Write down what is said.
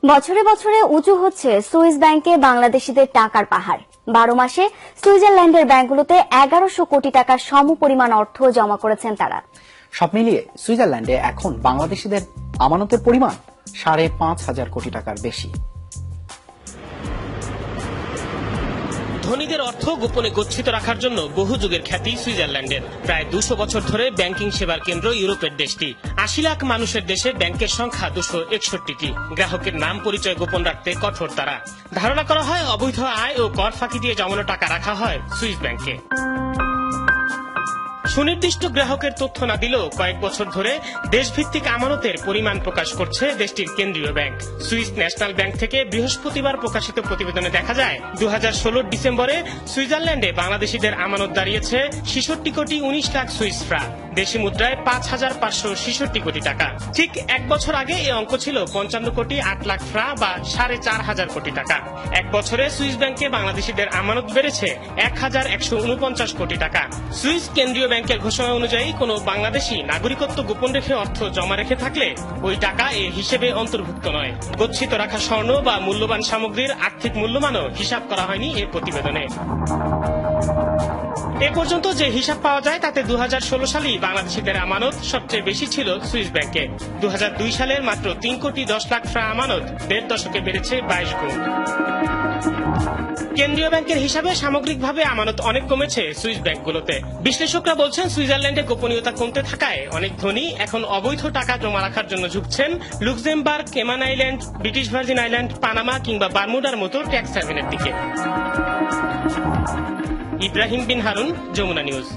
বছরে বছরে উঁচু হচ্ছে সুইস ব্যাংকে বাংলাদেশিদের টাকার পাহাড়। 12 মাসে সুইজারল্যান্ডের ব্যাংকগুলোতে 1100 কোটি টাকার সমপরিমাণ অর্থ জমা করেছেন তারা। সব মিলিয়ে সুইজারল্যান্ডে এখন বাংলাদেশিদের আমানতের পরিমাণ 5,500 কোটি টাকার বেশি। ধনীদের অর্থ গোপনে গচ্ছিত রাখার জন্য বহু যুগের খ্যাতি সুইজারল্যান্ডের। প্রায় 200 বছর ধরে ব্যাংকিং সেবার কেন্দ্র ইউরোপের দেশটি। 80 লাখ মানুষের দেশে ব্যাংকের সংখ্যা 261টি। গ্রাহকের নাম পরিচয় গোপন রাখতে কঠোর তারা। ধারণা করা হয় অবৈধ আয় ও কর ফাঁকি দিয়ে জমানো টাকা রাখা হয় সুইস ব্যাংকে। সুনির্দিষ্ট গ্রাহকের তথ্য না দিলেও কয়েক বছর ধরে দেশভিত্তিক আমানতের পরিমাণ প্রকাশ করছে দেশটির কেন্দ্রীয় ব্যাংক। সুইস ন্যাশনাল ব্যাংক থেকে বৃহস্পতিবার প্রকাশিত প্রতিবেদনে দেখা যায় 2016 ডিসেম্বরে সুইজারল্যান্ডে বাংলাদেশিদের আমানত দাঁড়িয়েছে 66 কোটি 19 লাখ সুইস ফ্রাঙ্ক, দেশি মুদ্রায় 5,566 কোটি টাকা। ঠিক এক বছর আগে এই অঙ্ক ছিল 55 কোটি 8 লাখ ফ্রাঙ্ক বা 4,500 কোটি টাকা। এক বছরে সুইস ব্যাংকে বাংলাদেশিদের আমানত বেড়েছে 1,149 কোটি টাকা। সুইস কেন্দ্রীয় ব্যাংকের ঘোষণা অনুযায়ী কোনো বাংলাদেশি নাগরিকত্ব গোপন রেখে অর্থ জমা রেখে থাকলে ওই টাকা এর হিসেবে অন্তর্ভুক্ত নয়। গচ্ছিত রাখা স্বর্ণ বা মূল্যবান সামগ্রীর আর্থিক মূল্যমানও হিসাব করা হয়নি এর প্রতিবেদনে। এ পর্যন্ত যে হিসাব পাওয়া যায় তাতে 2016 সালেই বাংলাদেশিদের আমানত সবচেয়ে বেশি ছিল সুইস ব্যাংকে। 2002 সালের মাত্র 3 কোটি 10 লাখ ফ্রাঙ্ক আমানত 1.5 দশকে বেড়েছে 22 গুণ। কেন্দ্রীয় ব্যাংকের হিসাবে সামগ্রিকভাবে আমানত অনেক কমেছে সুইস ব্যাংকগুলোতে। বিশ্লেষকরা বলছেন সুইজারল্যান্ডে গোপনীয়তা কমতে থাকায় অনেক ধনী এখন অবৈধ টাকা জমা রাখার জন্য ঝুঁকছেন Luxembourg, Cayman Island, British Virgin Island, Panama কিংবা বারমুডার মতো ট্যাক্স হ্যাভেনের দিকে। ইব্রাহিম বিন হারুন, যমুনা নিউজ।